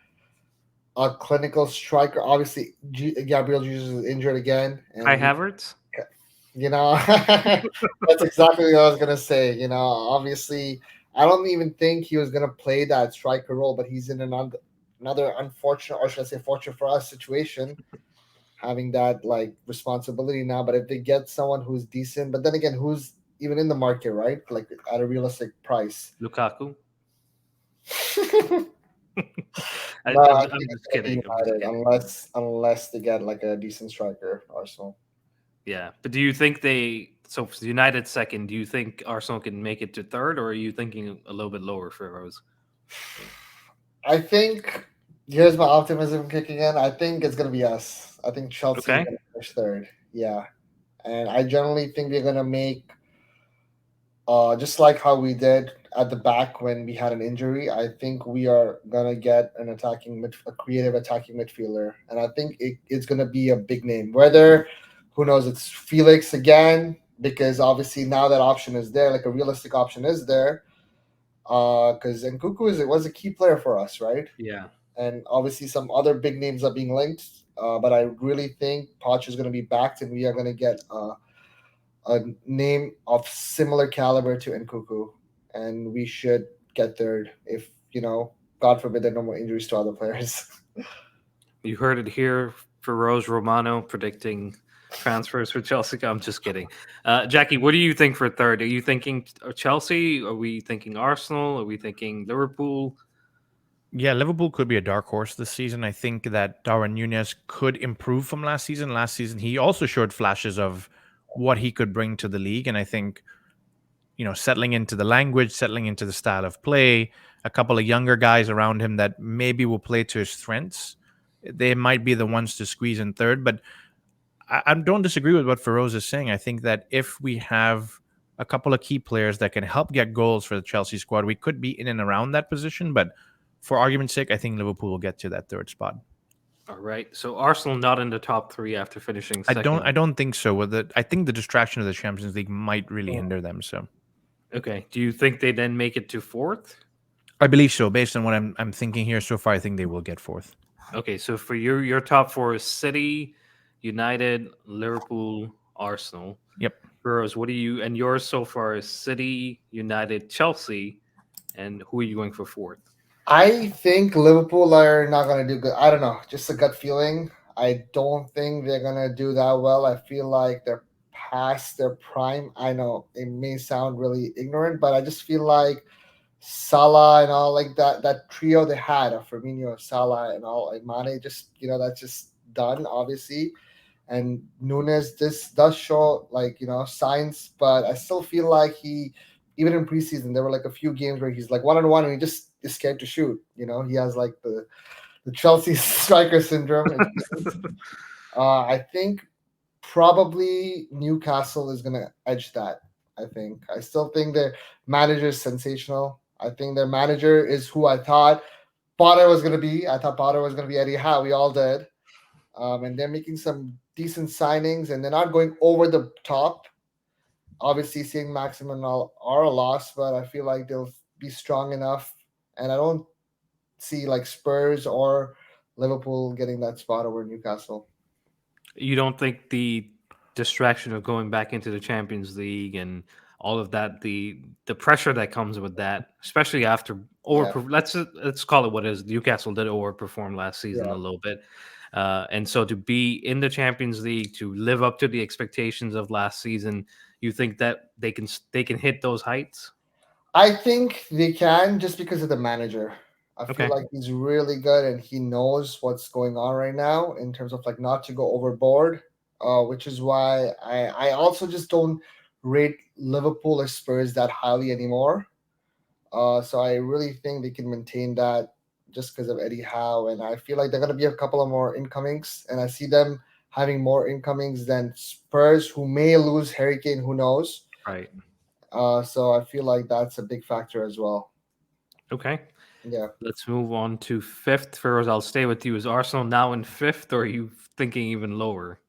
a clinical striker. Obviously, Gabriel Jesus is injured again, Kai and Havertz? that's exactly what I was gonna say. Obviously, I don't even think he was gonna play that striker role, but he's in another unfortunate, or should I say, fortunate for us situation, having that like responsibility now. But if they get someone who's decent, but then again, who's even in the market, right? Like at a realistic price. Lukaku? No, I I'm think it's just gonna be kidding. I'm just United kidding. unless they get like a decent striker, Arsenal. Yeah, but do you think so for United second, do you think Arsenal can make it to third, or are you thinking a little bit lower, Feroz? I think here's my optimism kicking in. I think it's gonna be us. I think Chelsea is Okay. gonna finish third. Yeah, and I generally think they're gonna make just like how we did at the back when we had an injury. I think we are gonna get a creative attacking midfielder, and I think it's gonna be a big name. Whether who knows, it's Felix again because obviously now that option is there, like a realistic option is there. Because Nkuku was a key player for us, right? Yeah. And obviously some other big names are being linked. But I really think Poch is going to be backed, and we are going to get a name of similar caliber to Nkuku. and we should get third if God forbid there are no more injuries to other players. You heard it here. Feroze Romano predicting transfers for Chelsea. I'm just kidding. Jackie, what do you think for third? Are you thinking Chelsea? Are we thinking Arsenal? Are we thinking Liverpool? Yeah, Liverpool could be a dark horse this season. I think that Darwin Núñez could improve from last season. Last season, he also showed flashes of what he could bring to the league. And I think, settling into the language, settling into the style of play, a couple of younger guys around him that maybe will play to his strengths, they might be the ones to squeeze in third. But I don't disagree with what Feroze is saying. I think that if we have a couple of key players that can help get goals for the Chelsea squad, we could be in and around that position. But for argument's sake, I think Liverpool will get to that third spot. All right. So Arsenal not in the top three after finishing I second. don't think so. I think the distraction of the Champions League might really hinder them. So, okay. Do you think they then make it to fourth? I believe so. Based on what I'm thinking here so far, I think they will get fourth. Okay. So for your top four is City, United, Liverpool, Arsenal. Yep. Burrows, what do you and yours so far is City, United, Chelsea, and who are you going for fourth? I think Liverpool are not going to do good. I don't know, just a gut feeling. I don't think they're going to do that well. I feel like they're past their prime. I know it may sound really ignorant, but I just feel like Salah and all like that trio they had of Firmino, Salah, and all like Mane, just that's just done, obviously. And Nunes, this does show signs, but I still feel like even in preseason there were like a few games where he's like 1-on-1 and he just is scared to shoot. He has like the Chelsea striker syndrome. I think probably Newcastle is gonna edge that. I still think their manager is sensational. I think their manager is who I thought Potter was gonna be. I thought Potter was gonna be Eddie Howe. We all did. And they're making some decent signings, and they're not going over the top. Obviously, seeing Maximin are a loss, but I feel like they'll be strong enough. And I don't see like Spurs or Liverpool getting that spot over Newcastle. You don't think the distraction of going back into the Champions League and all of that, the pressure that comes with that, especially after let's call it what it is. Newcastle did overperform last season a little bit. And so to be in the Champions League, to live up to the expectations of last season, you think that they can hit those heights? I think they can just because of the manager. I Okay. feel like he's really good and he knows what's going on right now in terms of like not to go overboard, which is why I also just don't rate Liverpool or Spurs that highly anymore. So I really think they can maintain that just because of Eddie Howe. And I feel like they're going to be a couple of more incomings. And I see them having more incomings than Spurs, who may lose Harry Kane, who knows. Right. So I feel like that's a big factor as well. Okay. Yeah. Let's move on to fifth. Feroze, I'll stay with you. Is Arsenal now in fifth, or are you thinking even lower?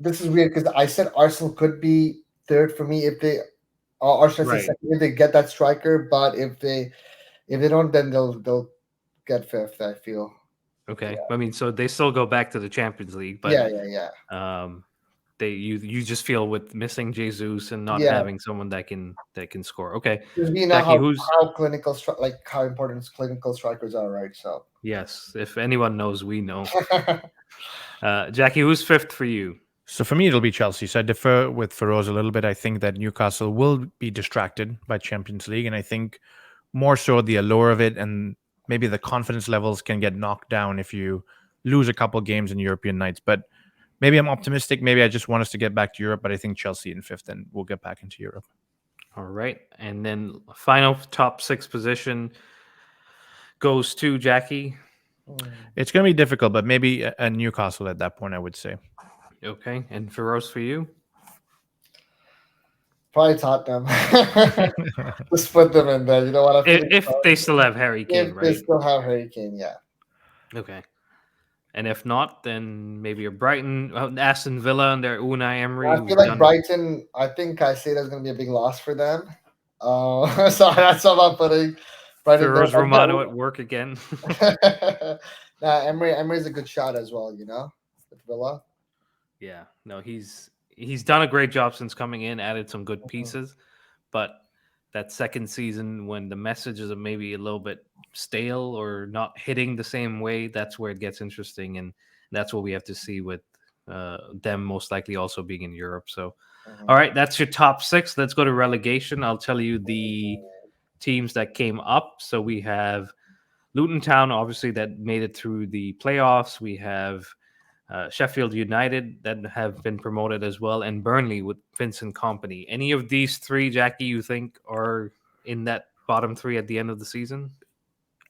This is weird because I said Arsenal could be third for me if they, or should I say second if they get that striker. But if they don't, then they'll get fifth. I feel. Okay. Yeah. I mean, so they still go back to the Champions League, but yeah. You just feel with missing Jesus and not having someone that can score. Okay. You know how clinical, like how important clinical strikers are, right? So yes, if anyone knows, we know. Jackie, who's fifth for you? So for me, it'll be Chelsea. So I differ with Feroze a little bit. I think that Newcastle will be distracted by Champions League, and I think more so the allure of it and maybe the confidence levels can get knocked down if you lose a couple games in European nights. But maybe I'm optimistic. Maybe I just want us to get back to Europe, but I think Chelsea in fifth, and we'll get back into Europe. All right. And then final top six position goes to Jackie. It's going to be difficult, but maybe a Newcastle at that point, I would say. Okay. And Feroze, for you? Probably Tottenham. Just put them in there. You know what? If they still have Harry Kane, right? They still have Harry Kane, yeah. Okay. And if not, then maybe a Brighton, Aston Villa, and their Unai Emery. I feel like Brighton. I think 𝐾𝐨𝐲 is going to be a big loss for them. So that's what I'm putting. Feroze Romano at work again. Emery's a good shot as well. With Villa. Yeah, no, he's he's done a great job since coming in, added some good pieces, but that second season when the messages are maybe a little bit stale or not hitting the same way, that's where it gets interesting, and that's what we have to see with them most likely also being in Europe. So, all right, that's your top 6. Let's go to relegation. I'll tell you the teams that came up. So we have Luton Town, obviously, that made it through the playoffs. We have Sheffield United that have been promoted as well, and Burnley with Vincent Kompany. Any of these 3, Jackie, you think are in that bottom 3 at the end of the season?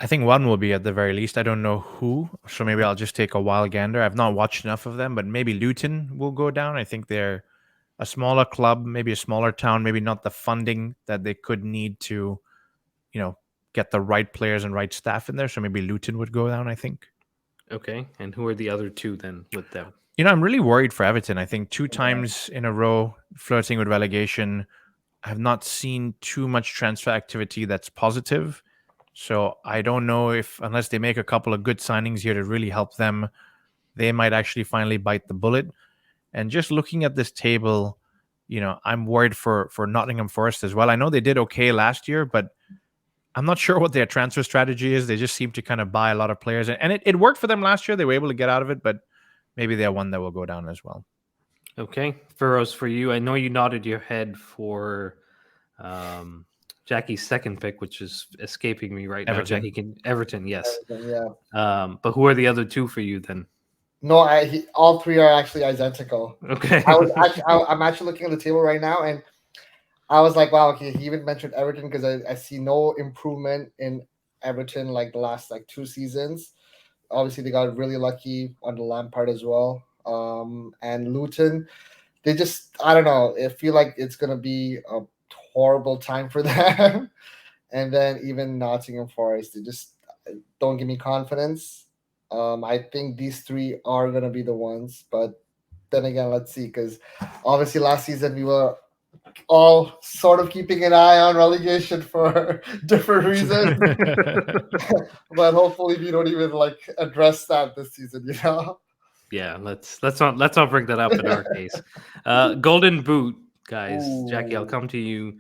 I think one will be at the very least. I don't know who, so maybe I'll just take a wild gander. I've not watched enough of them, but maybe Luton will go down. I think they're a smaller club, maybe a smaller town, maybe not the funding that they could need to, get the right players and right staff in there. So maybe Luton would go down, I think. Okay, and who are the other 2 then with them? I'm really worried for Everton. I think 2 times in a row flirting with relegation. I have not seen too much transfer activity that's positive. So I don't know if, unless they make a couple of good signings here to really help them, they might actually finally bite the bullet. And just looking at this table, I'm worried for Nottingham Forest as well. I know they did okay last year, but I'm not sure what their transfer strategy is. They just seem to kind of buy a lot of players. And it worked for them last year. They were able to get out of it, but maybe they're one that will go down as well. Okay. Feroze, for you, I know you nodded your head for Jackie's second pick, which is escaping me right Everton. now. Everton, yes. Everton, yeah. But who are the other 2 for you then? No, all 3 are actually identical. Okay. I'm actually looking at the table right now, and I was like, wow, okay, he even mentioned Everton because I see no improvement in Everton like the last 2 seasons. Obviously, they got really lucky on the Lampard as well. And Luton, they just, I don't know, I feel like it's going to be a horrible time for them. And then even Nottingham Forest, they just don't give me confidence. I think these 3 are going to be the ones. But then again, let's see, because obviously last season we were all sort of keeping an eye on relegation for different reasons. But hopefully we don't even address that this season, Yeah, let's not bring that up in our case. Golden Boot, guys. Ooh. Jackie, I'll come to you.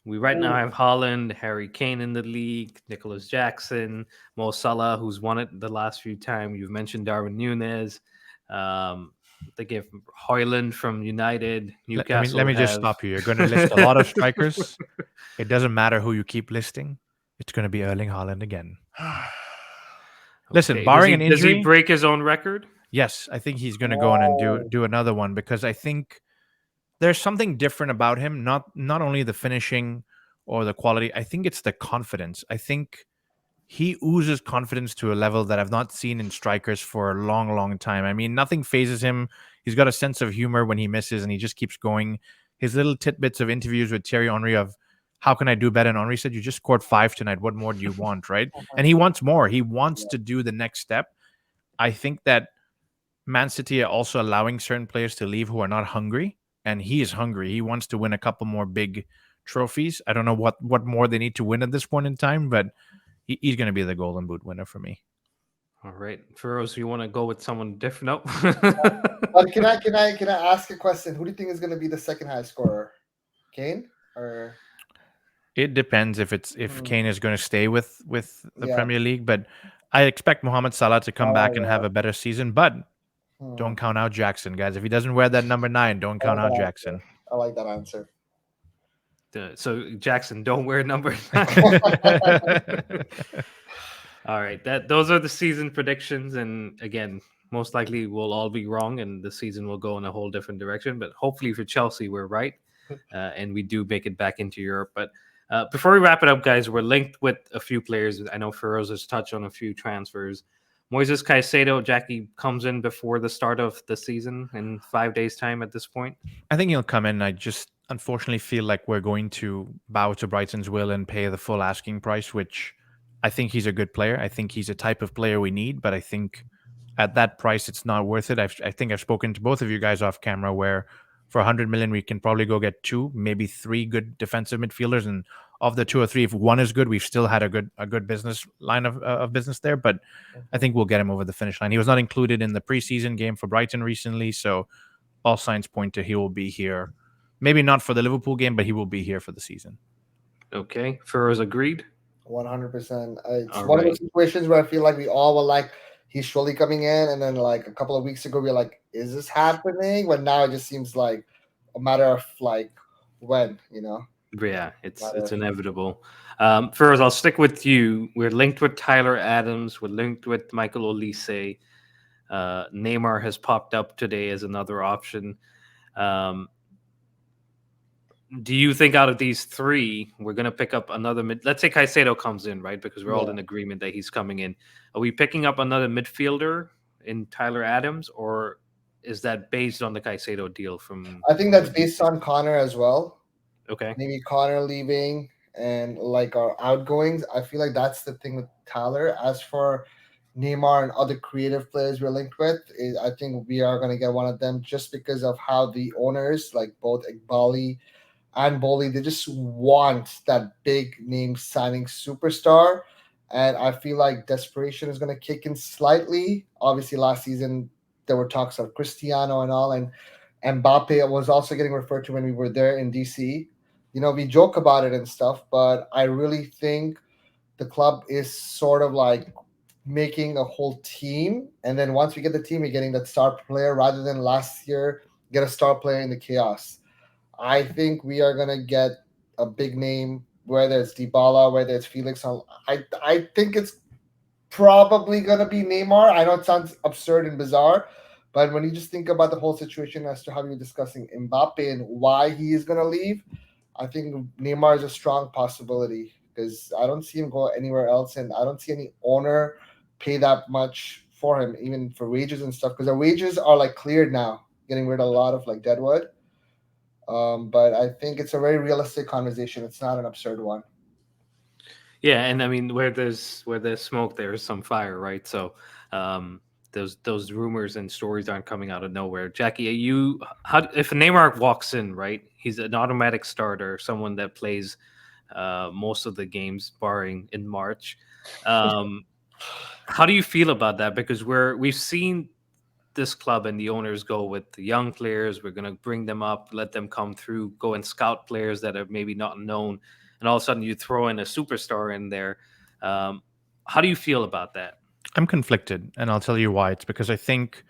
We right now have Haaland, Harry Kane in the league, Nicholas Jackson, Mo Salah, who's won it the last few times. You've mentioned Darwin Núñez. They gave Højlund from United, Newcastle. Let me just stop you. You're going to list a lot of strikers. It doesn't matter who you keep listing. It's going to be Erling Haaland again. Listen, barring an injury, does he break his own record? Yes, I think he's going to go in and do another one, because I think there's something different about him. Not only the finishing or the quality. I think it's the confidence. I think he oozes confidence to a level that I've not seen in strikers for a long, long time. I mean, nothing phases him. He's got a sense of humor when he misses, and he just keeps going. His little tidbits of interviews with Thierry Henry of, how can I do better? And Henry said, you just scored 5 tonight. What more do you want, right? And he wants more. He wants to do the next step. I think that Man City are also allowing certain players to leave who are not hungry, and he is hungry. He wants to win a couple more big trophies. I don't know what more they need to win at this point in time, but he's going to be the Golden Boot winner for me. All right, Feroze, you want to go with someone different? No. Can I ask a question? Who do you think is going to be the second highest scorer? Kane or? It depends if Kane is going to stay with the Premier League, but I expect Mohamed Salah to come back and have a better season. But don't count out Jackson, guys. If he doesn't wear that number 9, don't count out Jackson. I like that answer. So Jackson, don't wear number 9. All right, those are the season predictions, and again, most likely we'll all be wrong, and the season will go in a whole different direction. But hopefully for Chelsea, we're right, and we do make it back into Europe. But before we wrap it up, guys, we're linked with a few players. I know Feroze has touched on a few transfers. Moises Caicedo, Jackie, comes in before the start of the season in 5 days' time at this point. I think he'll come in. I just unfortunately feel like we're going to bow to Brighton's will and pay the full asking price, which I think he's a good player. I think he's a type of player we need, but I think at that price, it's not worth it. I think I've spoken to both of you guys off camera where for 100 million, we can probably go get 2, maybe 3 good defensive midfielders. And of the 2 or 3, if one is good, we've still had a good business line of business there. But I think we'll get him over the finish line. He was not included in the preseason game for Brighton recently, so all signs point to he will be here. Maybe not for the Liverpool game, but he will be here for the season. Okay, Feroze agreed. 100%. It's All one of those right. situations where I feel like we all were like, he's surely coming in, and then like a couple of weeks ago we were like, is this happening? But now it just seems like a matter of like when, Yeah, it's matter it's of inevitable. Feroze, I'll stick with you. We're linked with Tyler Adams. We're linked with Michael Olise. Neymar has popped up today as another option. Um, do you think out of these three, we're going to pick up another mid? Let's say Caicedo comes in, right? Because we're all yeah. in agreement that he's coming in. Are we picking up another midfielder in Tyler Adams, or is that based on the Caicedo deal from I think that's what you based on Connor as well. Okay. Maybe Connor leaving and like our outgoings. I feel like that's the thing with Tyler. As for Neymar and other creative players we're linked with, I think we are going to get one of them just because of how the owners, like both 𝐥𝐤𝐤 and Boli, they just want that big name signing superstar. And I feel like desperation is going to kick in slightly. Obviously, last season there were talks of Cristiano and all, and Mbappe was also getting referred to when we were there in DC. We joke about it and stuff, but I really think the club is sort of like making a whole team. And then once we get the team, we're getting that star player rather than last year, get a star player in the chaos. I think we are going to get a big name, whether it's Dybala, whether it's Felix. I think it's probably going to be Neymar. I know it sounds absurd and bizarre, but when you just think about the whole situation as to how we were discussing Mbappe and why he is going to leave, I think Neymar is a strong possibility because I don't see him go anywhere else, and I don't see any owner pay that much for him, even for wages and stuff, because the wages are like cleared now, getting rid of a lot of like deadwood. But I think it's a very realistic conversation. It's not an absurd one. Yeah, and I mean, where there's smoke, there is some fire, right? So, um, those rumors and stories aren't coming out of nowhere. Jackie, how if Neymar walks in, right? He's an automatic starter, someone that plays most of the games, barring in March. Um, how do you feel about that? Because we've seen this club and the owners go with the young players. We're going to bring them up, let them come through, go and scout players that are maybe not known, and all of a sudden you throw in a superstar in there. Um, how do you feel about that? I'm conflicted, and I'll tell you why. It's because I think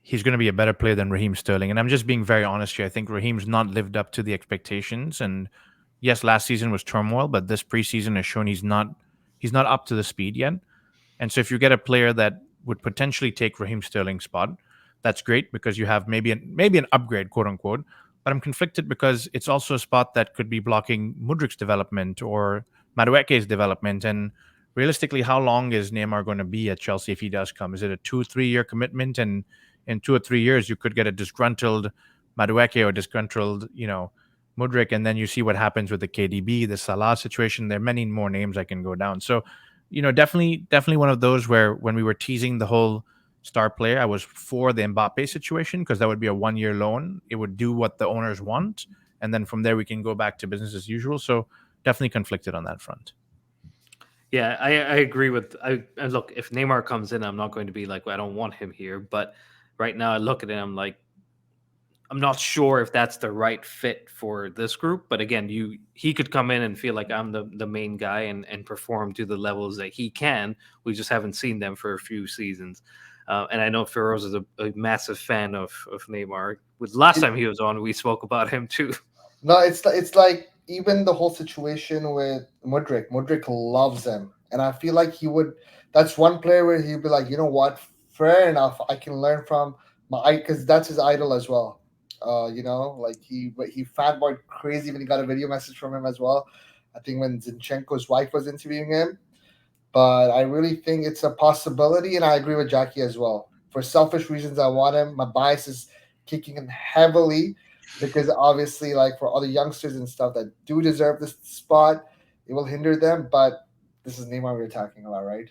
he's going to be a better player than Raheem Sterling. And I'm just being very honest here. I think Raheem's not lived up to the expectations. And yes, last season was turmoil, but this preseason has shown he's not up to the speed yet. And so if you get a player that would potentially take Raheem Sterling's spot, that's great because you have maybe an upgrade, quote unquote. But I'm conflicted because it's also a spot that could be blocking Mudrik's development or Madueke's development. And realistically, how long is Neymar going to be at Chelsea if he does come? Is it a 2-3 year commitment? And in 2 or 3 years, you could get a disgruntled Madueke or disgruntled, Mudrik, and then you see what happens with the KDB, the Salah situation. There are many more names I can go down. So, definitely one of those where when we were teasing the whole star player, I was for the Mbappe situation because that would be a 1 year loan. It would do what the owners want, and then from there we can go back to business as usual. So definitely conflicted on that front. Yeah, I agree with. And look, if Neymar comes in, I'm not going to be like, well, I don't want him here. But right now, I look at it, I'm like, I'm not sure if that's the right fit for this group. But again, he could come in and feel like I'm the main guy and perform to the levels that he can. We just haven't seen them for a few seasons. And I know Feroze is a massive fan of Neymar. With last time he was on, we spoke about him too. No, it's like even the whole situation with Mudrik. Mudrik loves him, and I feel like he would. That's one player where he'd be like, you know what? Fair enough. I can learn from my because that's his idol as well. Like he fanboyed crazy when he got a video message from him as well. I think when Zinchenko's wife was interviewing him, but I really think it's a possibility, and I agree with Jackie as well. For selfish reasons, I want him. My bias is kicking in heavily because obviously, like for other youngsters and stuff that do deserve this spot, it will hinder them. But this is Neymar we're talking about, right?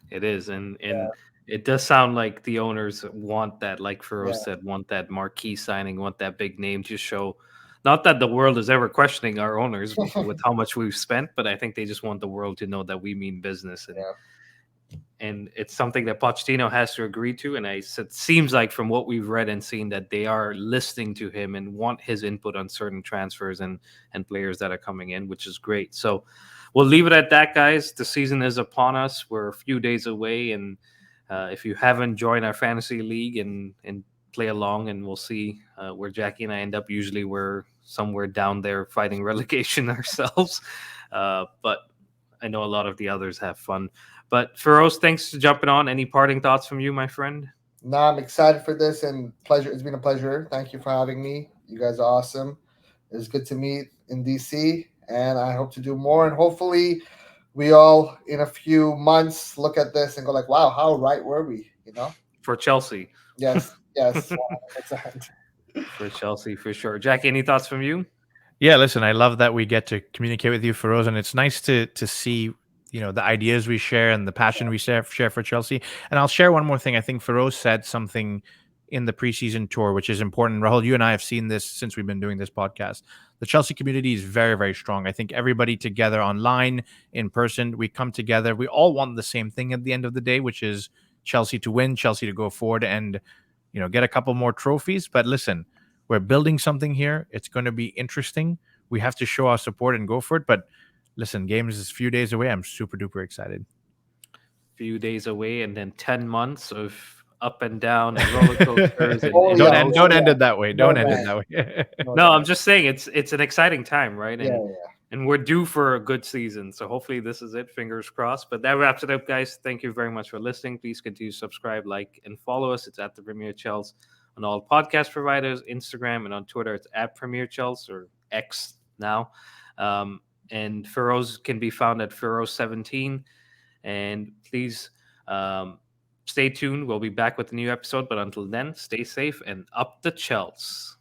It is, and Yeah, it does sound like the owners want that, like yeah. Feroz said, want that marquee signing, want that big name to show. Not that the world is ever questioning our owners with how much we've spent, but I think they just want the world to know that we mean business. And Yeah. and it's something that Pochettino has to agree to. And it seems like from what we've read and seen that they are listening to him and want his input on certain transfers and players that are coming in, which is great. So we'll leave it at that, guys. The season is upon us. We're a few days away, and if you haven't joined our fantasy league and play along, and we'll see where Jackie and I end up. Usually we're somewhere down there fighting relegation ourselves, but I know a lot of the others have fun. But Feroze, thanks for jumping on. Any parting thoughts from you, my friend? No, I'm excited for this and pleasure. It's been a pleasure. Thank you for having me. You guys are awesome. It's good to meet in DC, and I hope to do more. And hopefully, we all in a few months look at this and go like, "Wow, how right were we?" You know? For Chelsea. Yes, yes, 100%. For Chelsea, for sure. Jackie, any thoughts from you? Yeah, listen, I love that we get to communicate with you, Feroze, and it's nice to see, the ideas we share and the passion we share for Chelsea. And I'll share one more thing. I think Feroze said something in the preseason tour, which is important. Rahul, you and I have seen this since we've been doing this podcast. The Chelsea community is very, very strong. I think everybody together online, in person, we come together. We all want the same thing at the end of the day, which is Chelsea to win, Chelsea to go forward and, get a couple more trophies. But listen, we're building something here. It's going to be interesting. We have to show our support and go for it. But listen, games is a few days away. I'm super duper excited. Few days away, and then 10 months of up and down and roller coasters. Don't end it that way. Don't end it that way. No, I'm just saying it's an exciting time, right? And Yeah. and we're due for a good season. So hopefully this is it. Fingers crossed. But that wraps it up, guys. Thank you very much for listening. Please continue to subscribe, like, and follow us. It's at the Premier Chels on all podcast providers, Instagram, and on Twitter. It's at Premier Chels, or X now. And Feroze can be found at Feroze17. And please stay tuned. We'll be back with a new episode. But until then, stay safe and up the Chels.